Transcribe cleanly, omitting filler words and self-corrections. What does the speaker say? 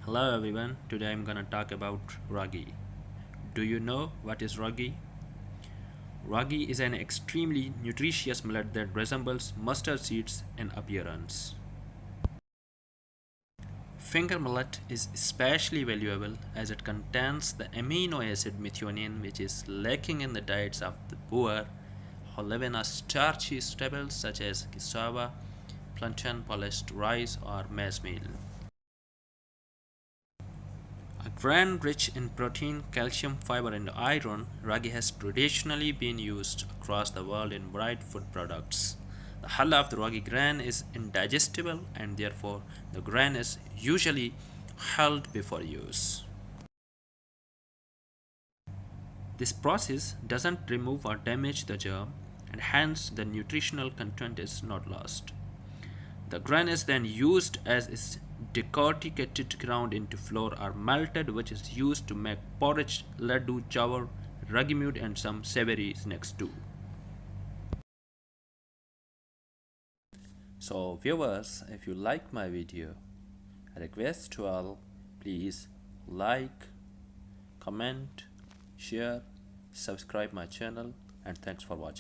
Hello everyone, today I'm gonna talk about Ragi. Do you know what is Ragi? Ragi is an extremely nutritious millet that resembles mustard seeds in appearance. Finger millet is especially valuable as it contains the amino acid methionine, which is lacking in the diets of the poor who live in a starchy staples such as cassava, plantain, polished rice, or maize meal. A grain rich in protein, calcium, fiber, and iron, ragi has traditionally been used across the world in varied food products. The hull of the ragi grain is indigestible and therefore the grain is usually hulled before use. This process doesn't remove or damage the germ and hence the nutritional content is not lost. The grain is then used as is decorticated ground into flour or melted, which is used to make porridge, laddu, chawar, ragi meat, and some savory snacks too. So viewers, if you like my video, I request to all, please like, comment, share, subscribe my channel, and thanks for watching.